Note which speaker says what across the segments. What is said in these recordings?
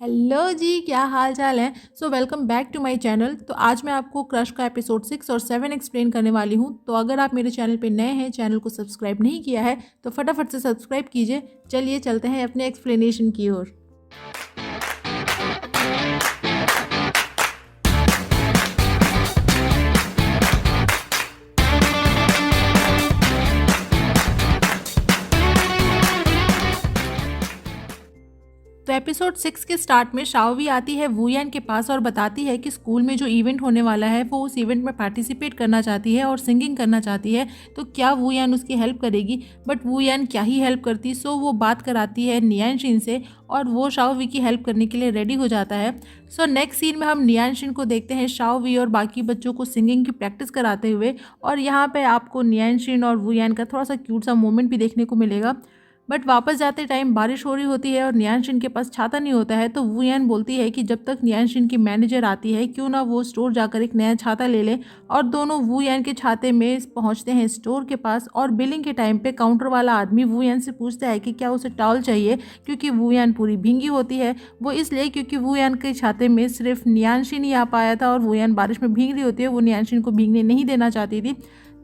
Speaker 1: Hello जी, क्या हाल चाल है। Welcome back to my channel. तो आज मैं आपको क्रश का एपिसोड 6 और 7 एक्सप्लेन करने वाली हूँ। तो अगर आप मेरे चैनल पे नए हैं, चैनल को सब्सक्राइब नहीं किया है तो फटाफट से सब्सक्राइब कीजिए। चलिए चलते हैं अपने एक्सप्लेनेशन की ओर। तो एपिसोड 6 के स्टार्ट में शाओवी आती है वूयान के पास और बताती है कि स्कूल में जो इवेंट होने वाला है वो उस इवेंट में पार्टिसिपेट करना चाहती है और सिंगिंग करना चाहती है। तो क्या वूयान उसकी हेल्प करेगी, बट वूयान क्या ही हेल्प करती। वो बात कराती है नियानशिन से और वो शाओवी की हेल्प करने के लिए रेडी हो जाता है। नेक्स्ट सीन में हम नियानशिन को देखते हैं शाओवी और बाकी बच्चों को सिंगिंग की प्रैक्टिस कराते हुए, और यहाँ पे आपको नियानशिन और वूयान का थोड़ा सा क्यूट सा मोमेंट भी देखने को मिलेगा। बट वापस जाते टाइम बारिश हो रही होती है और नियानशिन के पास छाता नहीं होता है। तो वूयान बोलती है कि जब तक नियानशिन की मैनेजर आती है क्यों ना वो स्टोर जाकर एक नया छाता ले ले। और दोनों वूयान के छाते में पहुंचते हैं स्टोर के पास, और बिलिंग के टाइम पे काउंटर वाला आदमी वूयान से पूछता है कि क्या उसे टॉवल चाहिए, क्योंकि वूयान पूरी भींगी होती है। वो इसलिए क्योंकि वूयान के छाते में सिर्फ नियानशिन ही आ पाया था और वूयान बारिश में भीग रही होती है, वो नियानशिन को भीगने नहीं देना चाहती थी।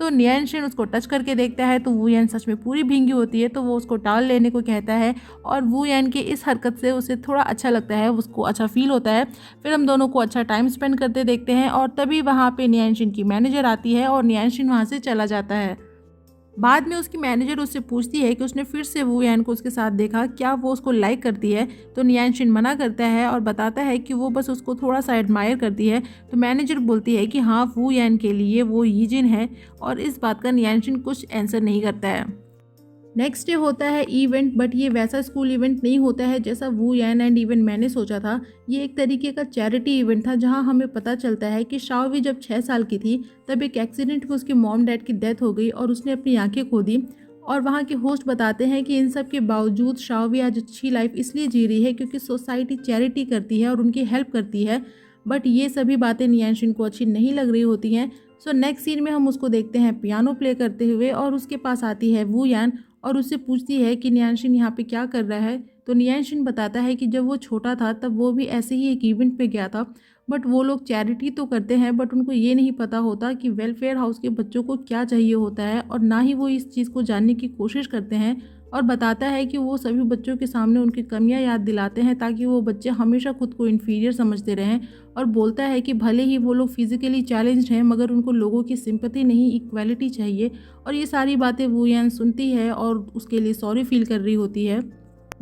Speaker 1: तो नियानशिन उसको टच करके देखता है तो वूयान सच में पूरी भींगी होती है, तो वो उसको टाल लेने को कहता है। और वूयान की इस हरकत से उसे थोड़ा अच्छा लगता है, उसको अच्छा फील होता है। फिर हम दोनों को अच्छा टाइम स्पेंड करते देखते हैं, और तभी वहाँ पे नियानशिन की मैनेजर आती है और नियानशिन वहाँ से चला जाता है। बाद में उसकी मैनेजर उससे पूछती है कि उसने फिर से वूयान को उसके साथ देखा, क्या वो उसको लाइक करती है। तो नियानशिन मना करता है और बताता है कि वो बस उसको थोड़ा सा एडमायर करती है। तो मैनेजर बोलती है कि हाँ, वूयान के लिए वो यीजिन है, और इस बात का नियानशिन कुछ आंसर नहीं करता है। नेक्स्ट डे होता है इवेंट, बट ये वैसा स्कूल इवेंट नहीं होता है जैसा वूयान एंड इवन मैंने सोचा था। ये एक तरीके का चैरिटी इवेंट था, जहां हमें पता चलता है कि शाओवी जब 6 साल की थी तब एक एक्सीडेंट में उसके मॉम डैड की डेथ हो गई और उसने अपनी आंखें खो दी। और वहाँ के होस्ट बताते हैं कि इन सब के बावजूद शाओवी आज अच्छी लाइफ इसलिए जी रही है क्योंकि सोसाइटी चैरिटी करती है और उनकी हेल्प करती है। बट ये सभी बातें नियानशिन को अच्छी नहीं लग रही होती हैं। नेक्स्ट सीन में हम उसको देखते हैं पियानो प्ले करते हुए, और उसके पास आती है वूयान और उससे पूछती है कि नियानशिन यहाँ पे क्या कर रहा है। तो नियानशिन बताता है कि जब वो छोटा था तब वो भी ऐसे ही एक इवेंट पे गया था। बट वो लोग चैरिटी तो करते हैं, बट उनको ये नहीं पता होता कि वेलफेयर हाउस के बच्चों को क्या चाहिए होता है, और ना ही वो इस चीज़ को जानने की कोशिश करते हैं। और बताता है कि वो सभी बच्चों के सामने उनकी कमियां याद दिलाते हैं ताकि वो बच्चे हमेशा खुद को इन्फीरियर समझते रहें। और बोलता है कि भले ही वो लोग फिजिकली चैलेंज्ड हैं, मगर उनको लोगों की सिंपैथी नहीं, इक्वालिटी चाहिए। और ये सारी बातें वूयान सुनती है और उसके लिए सॉरी फील कर रही होती है।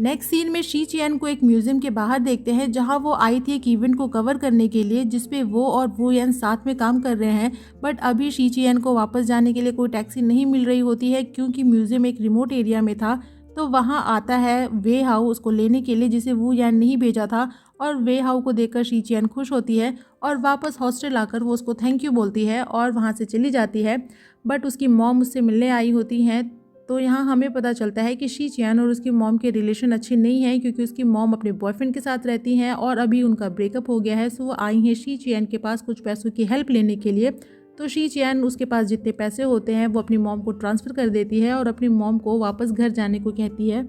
Speaker 1: नेक्स्ट सीन में शी चियन को एक म्यूजियम के बाहर देखते हैं, जहां वो आई थी एक इवेंट को कवर करने के लिए जिसपे वो और वूयान साथ में काम कर रहे हैं। बट अभी शी चियन को वापस जाने के लिए कोई टैक्सी नहीं मिल रही होती है, क्योंकि म्यूजियम एक रिमोट एरिया में था। तो वहां आता है वे हाउ उसको लेने के लिए, जिसे वूयान नहीं भेजा था। और वे हाउ को देखकर शी चियन खुश होती है और वापस हॉस्टल आकर वो उसको थैंक यू बोलती है और वहाँ से चली जाती है। बट उसकी मॉम उससे मिलने आई होती हैं। तो यहाँ हमें पता चलता है कि शी चियन और उसकी मॉम के रिलेशन अच्छे नहीं हैं, क्योंकि उसकी मॉम अपने बॉयफ्रेंड के साथ रहती हैं और अभी उनका ब्रेकअप हो गया है। वो आई हैं शी चियन के पास कुछ पैसों की हेल्प लेने के लिए। तो शी चियन उसके पास जितने पैसे होते हैं वो अपनी मॉम को ट्रांसफ़र कर देती है और अपनी मॉम को वापस घर जाने को कहती है।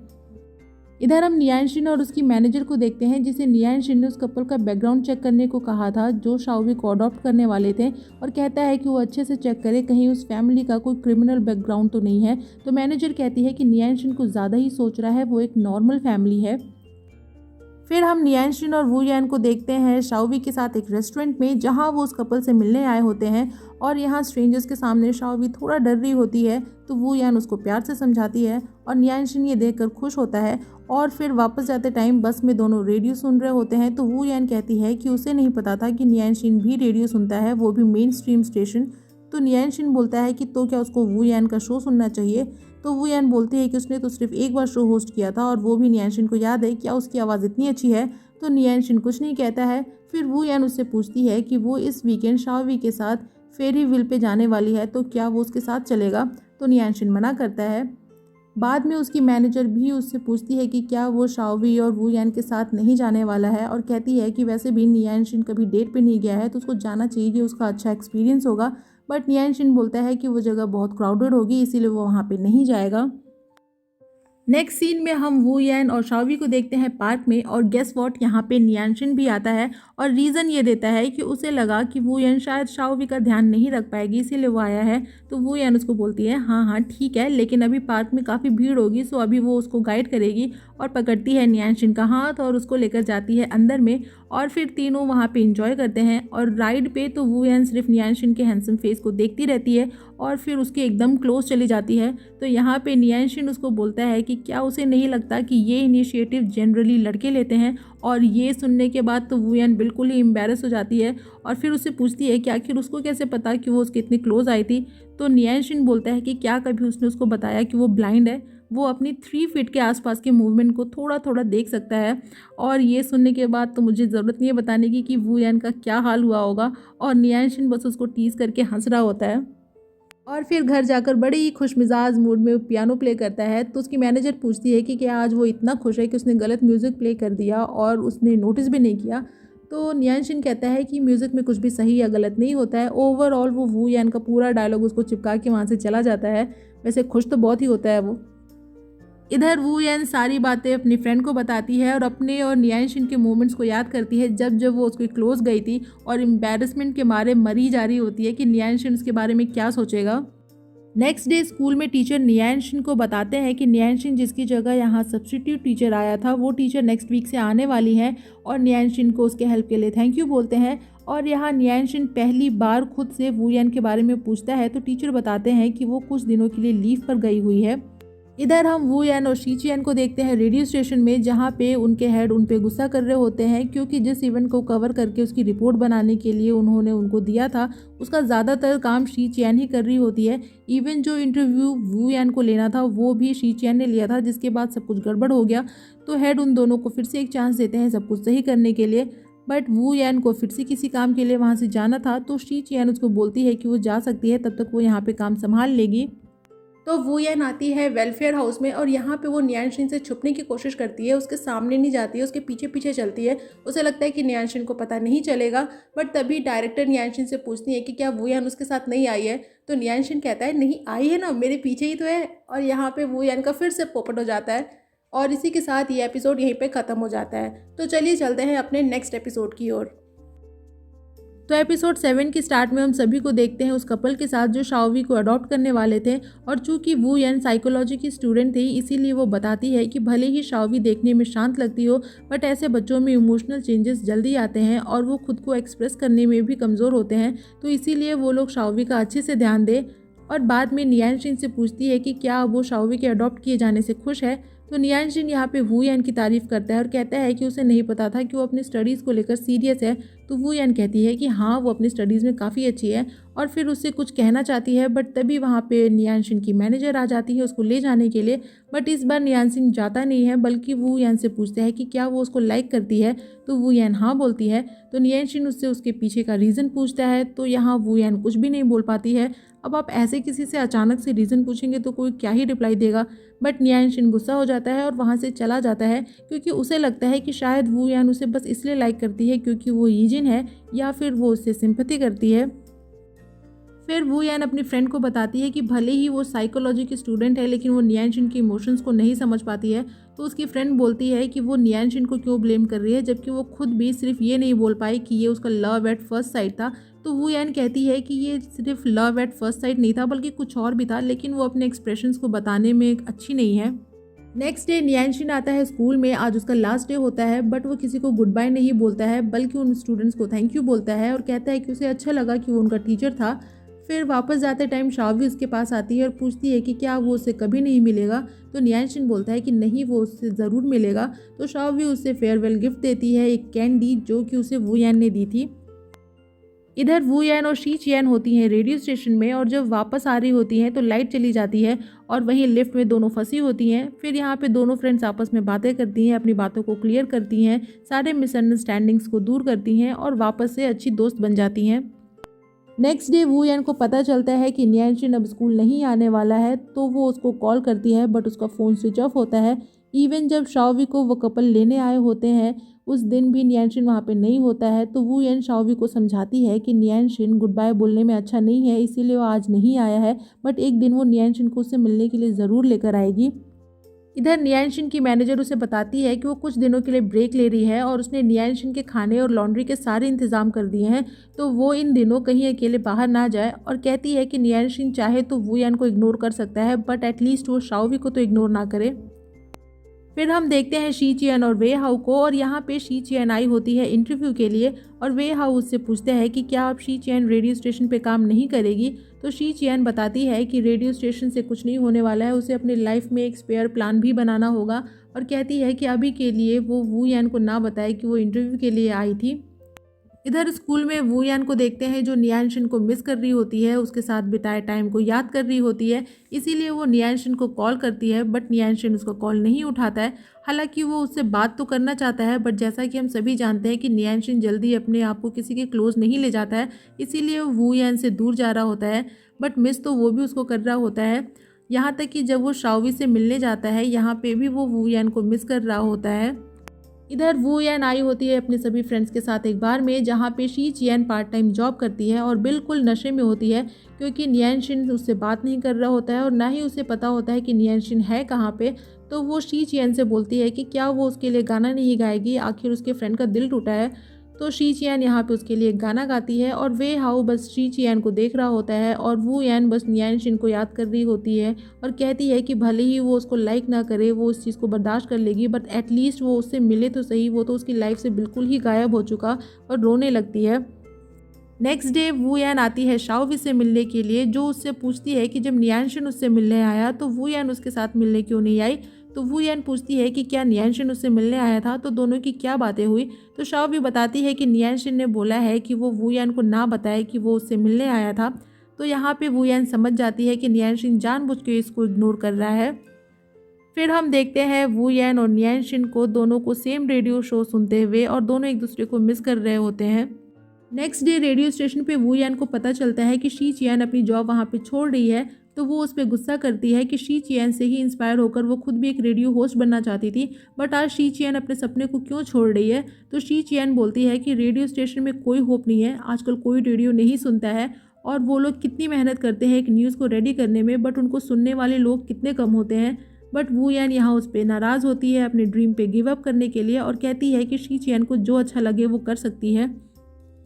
Speaker 1: इधर हम नियानशिन और उसकी मैनेजर को देखते हैं, जिसे नियानशिन ने उस कपल का बैकग्राउंड चेक करने को कहा था जो शाओवी को अडॉप्ट करने वाले थे, और कहता है कि वो अच्छे से चेक करे कहीं उस फैमिली का कोई क्रिमिनल बैकग्राउंड तो नहीं है। तो मैनेजर कहती है कि नियानशिन को ज़्यादा ही सोच रहा है, वो एक नॉर्मल फैमिली है। फिर हम नियानशिन और वूयान को देखते हैं शाओवी के साथ एक रेस्टोरेंट में, जहां वो उस कपल से मिलने आए होते हैं। और यहाँ स्ट्रेंजर्स के सामने शाओवी थोड़ा डर रही होती है, तो वूयान उसको प्यार से समझाती है और नियानशिन ये देखकर खुश होता है। और फिर वापस जाते टाइम बस में दोनों रेडियो सुन रहे होते हैं, तो वूयान कहती है कि उसे नहीं पता था कि नियानशिन भी रेडियो सुनता है, वो भी मेन स्ट्रीम स्टेशन। तो नियानशिन बोलता है कि तो क्या उसको वूयान का शो सुनना चाहिए। तो वूयान बोलती है कि उसने तो सिर्फ एक बार शो होस्ट किया था और वो भी नियानशिन को याद है, क्या उसकी आवाज़ इतनी अच्छी है। तो नियानशिन कुछ नहीं कहता है। फिर वूयान उससे पूछती है कि वो इस वीकेंड शाओवी के साथ फेरी विल पे जाने वाली है, तो क्या वो उसके साथ चलेगा। तो नियानशिन मना करता है। बाद में उसकी मैनेजर भी उससे पूछती है कि क्या वो शाओवी और वूयान के साथ नहीं जाने वाला है, और कहती है कि वैसे भी नियानशिन कभी डेट पे नहीं गया है तो उसको जाना चाहिए, कि उसका अच्छा एक्सपीरियंस होगा। बट नियानशिन बोलता है कि वो जगह बहुत क्राउडेड होगी, इसीलिए वो वहाँ पे नहीं जाएगा। नेक्स्ट सीन में हम वू यान और शाओवी को देखते हैं पार्क में, और गेस वॉट, यहाँ पे नियांशिन भी आता है और रीज़न ये देता है कि उसे लगा कि वू यान शायद शाओवी का ध्यान नहीं रख पाएगी, इसीलिए वो आया है। तो वू यान उसको बोलती है हाँ हाँ ठीक है, लेकिन अभी पार्क में काफ़ी भीड़ होगी, सो अभी वो उसको गाइड करेगी, और पकड़ती है नियांशिन का हाथ और उसको लेकर जाती है अंदर में, और फिर तीनों वहाँ पे इंजॉय करते हैं। और राइड पे तो वू यान सिर्फ नियांशिन के हैंडसम फेस को देखती रहती है और फिर उसके एकदम क्लोज चली जाती है। तो यहाँ पे नियांशिन उसको बोलता है कि क्या उसे नहीं लगता कि ये इनिशिएटिव जनरली लड़के लेते हैं, और ये सुनने के बाद तो वू यान बिल्कुल ही एम्बेरस हो जाती है और फिर उससे पूछती है कि आखिर उसको कैसे पता कि वो उसके इतनी क्लोज आई थी। तो नियांशिन बोलता है कि क्या कभी उसने उसको बताया कि वो ब्लाइंड है, वो अपनी 3 फीट के आसपास के मूवमेंट को थोड़ा थोड़ा देख सकता है। और ये सुनने के बाद तो मुझे ज़रूरत नहीं है बताने की कि वू यान का क्या हाल हुआ होगा, और नियांशिन बस उसको टीज करके हंस रहा होता है। और फिर घर जाकर बड़े ही खुशमिजाज मूड में पियानो प्ले करता है। तो उसकी मैनेजर पूछती है कि क्या आज वो इतना खुश है कि उसने गलत म्यूज़िक प्ले कर दिया और उसने नोटिस भी नहीं किया। तो नियांशिन कहता है कि म्यूज़िक में कुछ भी सही या गलत नहीं होता है, ओवरऑल वो वू यान का पूरा डायलॉग उसको चिपका के वहाँ से चला जाता है। वैसे खुश तो बहुत ही होता है वो। इधर वू यान सारी बातें अपनी फ्रेंड को बताती है और अपने और नियांशिन के मोमेंट्स को याद करती है जब जब वो उसके क्लोज गई थी, और एम्बेरसमेंट के मारे मरी जा रही होती है कि नियांशिन उसके बारे में क्या सोचेगा। नेक्स्ट डे स्कूल में टीचर नियांशिन को बताते हैं कि नियांशिन जिसकी जगह यहाँ सब्स्टिट्यूट टीचर आया था, वो टीचर नेक्स्ट वीक से आने वाली है, और नियांशिन को उसके हेल्प के लिए थैंक यू बोलते हैं। और यहाँ नियांशिन पहली बार खुद से वू यान के बारे में पूछता है, तो टीचर बताते हैं कि वो कुछ दिनों के लिए लीव पर गई हुई है। इधर हम वू यान और शी चियन को देखते हैं रेडियो स्टेशन में, जहाँ पे उनके हेड उन पे गुस्सा कर रहे होते हैं क्योंकि जिस इवेंट को कवर करके उसकी रिपोर्ट बनाने के लिए उन्होंने उनको दिया था, उसका ज़्यादातर काम शी चियन ही कर रही होती है। इवन जो इंटरव्यू वू यान को लेना था वो भी शी चियन ने लिया था, जिसके बाद सब कुछ गड़बड़ हो गया। तो हेड उन दोनों को फिर से एक चांस देते हैं सब कुछ सही करने के लिए, बट वू यान को फिर से किसी काम के लिए वहाँ से जाना था। तो शी चियन उसको बोलती है कि वो जा सकती है, तब तक वो यहाँ पे काम संभाल लेगी। तो वू यान आती है वेलफेयर हाउस में, और यहाँ पे वो नियांशिन से छुपने की कोशिश करती है, उसके सामने नहीं जाती है, उसके पीछे पीछे चलती है। उसे लगता है कि नियांशिन को पता नहीं चलेगा, बट तभी डायरेक्टर नियांशिन से पूछती है कि क्या वू यान उसके साथ नहीं आई है। तो नियांशिन कहता है नहीं आई है ना, मेरे पीछे ही तो है। और यहाँ पे वू यान का फिर से पोपट हो जाता है, और इसी के साथ ये एपिसोड यहीं पे ख़त्म हो जाता है। तो चलिए चलते हैं अपने नेक्स्ट एपिसोड की ओर। तो एपिसोड 7 की स्टार्ट में हम सभी को देखते हैं उस कपल के साथ जो शाओवी को अडॉप्ट करने वाले थे, और चूंकि वू यान साइकोलॉजी की स्टूडेंट थी, इसीलिए वो बताती है कि भले ही शाओवी देखने में शांत लगती हो, बट ऐसे बच्चों में इमोशनल चेंजेस जल्दी आते हैं और वो खुद को एक्सप्रेस करने में भी कमज़ोर होते हैं। तो इसीलिए वो लोग शाओवी का अच्छे से ध्यान दे। और बाद में नियांशिन से पूछती है कि क्या वो शाओवी के अडॉप्ट किए जाने से खुश है। तो नियांशिन यहाँ पे वू यान की तारीफ करता है और कहता है कि उसे नहीं पता था कि वो अपनी स्टडीज़ को लेकर सीरियस है। तो वू यान कहती है कि हाँ वो अपनी स्टडीज़ में काफ़ी अच्छी है, और फिर उससे कुछ कहना चाहती है, बट तभी वहाँ पे नियांशिन की मैनेजर आ जाती है उसको ले जाने के लिए। बट इस बार नियांशिन जाता नहीं है, बल्कि वू यान से पूछता है कि क्या वो उसको लाइक करती है। तो वू यान हाँ बोलती है। तो नियांशिन उससे उसके पीछे का रीज़न पूछता है, तो यहाँ वू यान कुछ भी नहीं बोल पाती है। अब आप ऐसे किसी से अचानक से रीज़न पूछेंगे तो कोई क्या ही रिप्लाई देगा। बट नियांशिन गुस्सा हो जाता है और वहाँ से चला जाता है, क्योंकि उसे लगता है कि शायद वू यान उसे बस इसलिए लाइक करती है क्योंकि वो यीजिन है, या फिर वो उससे सिंपैथी करती है। फिर वू यान अपनी फ्रेंड को बताती है कि भले ही वो साइकोलॉजी की स्टूडेंट है, लेकिन वो नियांशिन के इमोशंस को नहीं समझ पाती है। तो उसकी फ्रेंड बोलती है कि वो नियांशिन को क्यों ब्लेम कर रही है, जबकि वो खुद भी सिर्फ ये नहीं बोल पाई कि ये उसका लव एट फर्स्ट साइट था। तो वू यान कहती है कि ये सिर्फ लव एट फर्स्ट साइट नहीं था, बल्कि कुछ और भी था, लेकिन वो अपने एक्सप्रेशंस को बताने में अच्छी नहीं है। नेक्स्ट डे नियांशिन आता है स्कूल में, आज उसका लास्ट डे होता है, बट वो किसी को गुड बाय नहीं बोलता है, बल्कि उन स्टूडेंट्स को थैंक यू बोलता है और कहता है कि उसे अच्छा लगा कि वो उनका टीचर था। फिर वापस जाते टाइम शाओवी उसके पास आती है और पूछती है कि क्या वो उससे कभी नहीं मिलेगा। तो नियांशिन बोलता है कि नहीं, वो उससे ज़रूर मिलेगा। तो शाओवी उससे फेयरवेल गिफ्ट देती है, एक कैंडी जो कि उसे वू यान ने दी थी। इधर वू यान और शी चियन होती हैं रेडियो स्टेशन में, और जब वापस आ रही होती हैं तो लाइट चली जाती है और वहीं लिफ्ट में दोनों फंसी होती हैं। फिर यहाँ पे दोनों फ्रेंड्स आपस में बातें करती हैं, अपनी बातों को क्लियर करती हैं, सारे मिसअंडरस्टैंडिंग्स को दूर करती हैं और वापस से अच्छी दोस्त बन जाती हैं। नेक्स्ट डे वू यान को पता चलता है कि नियांशिन अब स्कूल नहीं आने वाला है, तो वो उसको कॉल करती है, बट उसका फ़ोन स्विच ऑफ होता है। इवन जब शाओवी को वो कपल लेने आए होते हैं, उस दिन भी नियांशिन वहाँ पे नहीं होता है। तो वू यान शाओवी को समझाती है कि नियांशिन गुड बाय बोलने में अच्छा नहीं है, इसीलिए वो आज नहीं आया है, बट एक दिन वो नियांशिन को उससे मिलने के लिए ज़रूर लेकर आएगी। इधर नियांशिन की मैनेजर उसे बताती है कि वो कुछ दिनों के लिए ब्रेक ले रही है और उसने नियांशिन के खाने और लॉन्ड्री के सारे इंतजाम कर दिए हैं, तो वो इन दिनों कहीं अकेले बाहर ना जाए। और कहती है कि नियांशिन चाहे तो वुयान को इग्नोर कर सकता है, बट एटलीस्ट वो शाओवी को तो इग्नोर ना करे। फिर हम देखते हैं शी चियन और वे हाउ को, और यहाँ पे शी चियन आई होती है इंटरव्यू के लिए और वे हाउ उससे पूछते हैं कि क्या आप शी चियन रेडियो स्टेशन पे काम नहीं करेगी। तो शी चियन बताती है कि रेडियो स्टेशन से कुछ नहीं होने वाला है, उसे अपनी लाइफ में एक स्पेयर प्लान भी बनाना होगा। और कहती है कि अभी के लिए वो वू यान को ना बताए कि वो इंटरव्यू के लिए आई थी। इधर स्कूल में वू यान को देखते हैं जो नियांशिन को मिस कर रही होती है, उसके साथ बिताए टाइम को याद कर रही होती है, इसीलिए वो नियांशिन को कॉल करती है, बट नियांशिन उसका कॉल नहीं उठाता है। हालांकि वो उससे बात तो करना चाहता है, बट जैसा कि हम सभी जानते हैं कि नियांशिन जल्दी अपने आप को किसी के क्लोज नहीं ले जाता है, इसीलिए वो वू यान से दूर जा रहा होता है। बट मिस तो वो भी उसको कर रहा होता है। यहाँ तक कि जब वो शाओवी से मिलने जाता है, यहाँ पे भी वो वू यान को मिस कर रहा होता है। इधर वू यान आई होती है अपने सभी फ्रेंड्स के साथ एक बार में, जहाँ पे शी चियन पार्ट टाइम जॉब करती है और बिल्कुल नशे में होती है, क्योंकि नियांशिन उससे बात नहीं कर रहा होता है और ना ही उसे पता होता है कि नियांशिन है कहाँ पे। तो वो शी चियन से बोलती है कि क्या वो उसके लिए गाना नहीं गाएगी, आखिर उसके फ्रेंड का दिल टूटा है। तो शी चियन यहाँ पे उसके लिए गाना गाती है और वे हाउ बस शी चियन को देख रहा होता है और वू यान बस नियांशिन को याद कर रही होती है और कहती है कि भले ही वो उसको लाइक ना करे, वो उस चीज़ को बर्दाश्त कर लेगी, बट एटलीस्ट वो उससे मिले तो सही, वो तो उसकी लाइफ से बिल्कुल ही गायब हो चुका। और रोने लगती है। नेक्स्ट डे वू यान आती है शाओवी से मिलने के लिए, जो उससे पूछती है कि जब नियांशिन उससे मिलने आया तो वू यान उसके साथ मिलने क्यों नहीं आई। तो वू यान पूछती है कि क्या नियांशिन उससे मिलने आया था, तो दोनों की क्या बातें हुई। तो शाओवी बताती है कि नियांशिन ने बोला है कि वो वू यान को ना बताए कि वो उससे मिलने आया था। तो यहाँ पे वू यान समझ जाती है कि नियांशिन जानबूझ के इसको इग्नोर कर रहा है। फिर हम देखते हैं वू यान और नियांशिन को दोनों को सेम रेडियो शो सुनते हुए, और दोनों एक दूसरे को मिस कर रहे होते हैं। नेक्स्ट डे रेडियो स्टेशन पे वू यान को पता चलता है कि शी चियन अपनी जॉब वहाँ पे छोड़ रही है, तो वो उस पर गुस्सा करती है कि शी चियन से ही इंस्पायर होकर वो खुद भी एक रेडियो होस्ट बनना चाहती थी, बट आज शी चियन अपने सपने को क्यों छोड़ रही है। तो शी चियन बोलती है कि रेडियो स्टेशन में कोई होप नहीं है, आजकल कोई रेडियो नहीं सुनता है, और वो लोग कितनी मेहनत करते हैं एक न्यूज़ को रेडी करने में, बट उनको सुनने वाले लोग कितने कम होते हैं। बट वू यान यहाँ उस पर नाराज़ होती है अपने ड्रीम पे गिव अप करने के लिए, और कहती है कि शी चियन को जो अच्छा लगे वो कर सकती है।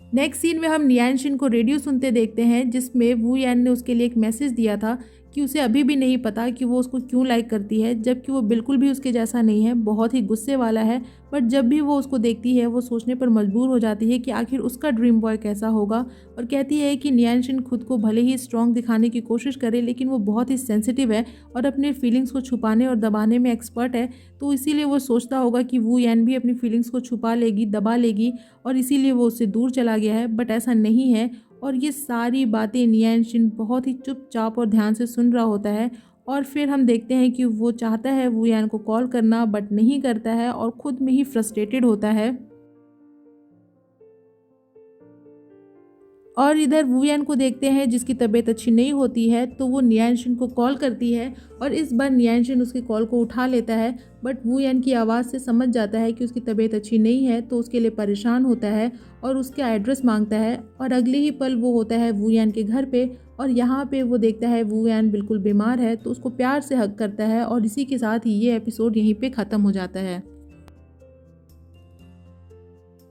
Speaker 1: नेक्स्ट सीन में हम नियांशिन को रेडियो सुनते देखते हैं, जिसमें वू यान ने उसके लिए एक मैसेज दिया था कि उसे अभी भी नहीं पता कि वो उसको क्यों लाइक करती है, जबकि वो बिल्कुल भी उसके जैसा नहीं है, बहुत ही गुस्से वाला है। बट जब भी वो उसको देखती है वो सोचने पर मजबूर हो जाती है कि आखिर उसका ड्रीम बॉय कैसा होगा, और कहती है कि नियांशिन खुद को भले ही स्ट्रॉन्ग दिखाने की कोशिश करे, लेकिन वो बहुत ही सेंसिटिव है और अपने फीलिंग्स को छुपाने और दबाने में एक्सपर्ट है। तो इसीलिए वो सोचता होगा कि वू यान भी अपनी फीलिंग्स को छुपा लेगी, दबा लेगी, और इसीलिए वो उससे दूर चला गया है, बट ऐसा नहीं है। और ये सारी बातें नियांशिन बहुत ही चुपचाप और ध्यान से सुन रहा होता है। और फिर हम देखते हैं कि वो चाहता है वू यान को कॉल करना, बट नहीं करता है और खुद में ही फ्रस्ट्रेटेड होता है। और इधर वू यान को देखते हैं जिसकी तबीयत अच्छी नहीं होती है, तो वो नियांशिन को कॉल करती है और इस बार नियांशिन उसकी कॉल को उठा लेता है, बट वू यान की आवाज़ से समझ जाता है कि उसकी तबीयत अच्छी नहीं है, तो उसके लिए परेशान होता है और उसका एड्रेस मांगता है। और अगले ही पल वो होता है वू यान के घर पे, और यहाँ पे वो देखता है वू यान बिल्कुल बीमार है, तो उसको प्यार से हग करता है, और इसी के साथ ही ये एपिसोड यहीं पे ख़त्म हो जाता है।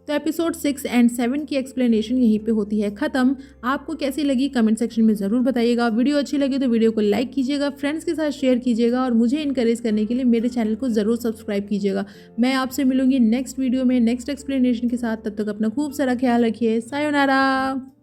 Speaker 1: तो एपिसोड 6 एंड 7 की एक्सप्लेनेशन यहीं पे होती है ख़त्म। आपको कैसी लगी कमेंट सेक्शन में ज़रूर बताइएगा। वीडियो अच्छी लगी तो वीडियो को लाइक कीजिएगा, फ्रेंड्स के साथ शेयर कीजिएगा, और मुझे इनकरेज करने के लिए मेरे चैनल को ज़रूर सब्सक्राइब कीजिएगा। मैं आपसे मिलूंगी नेक्स्ट वीडियो में नेक्स्ट एक्सप्लेनेशन के साथ। तब तक अपना खूब सारा ख्याल रखिए। सायोनारा।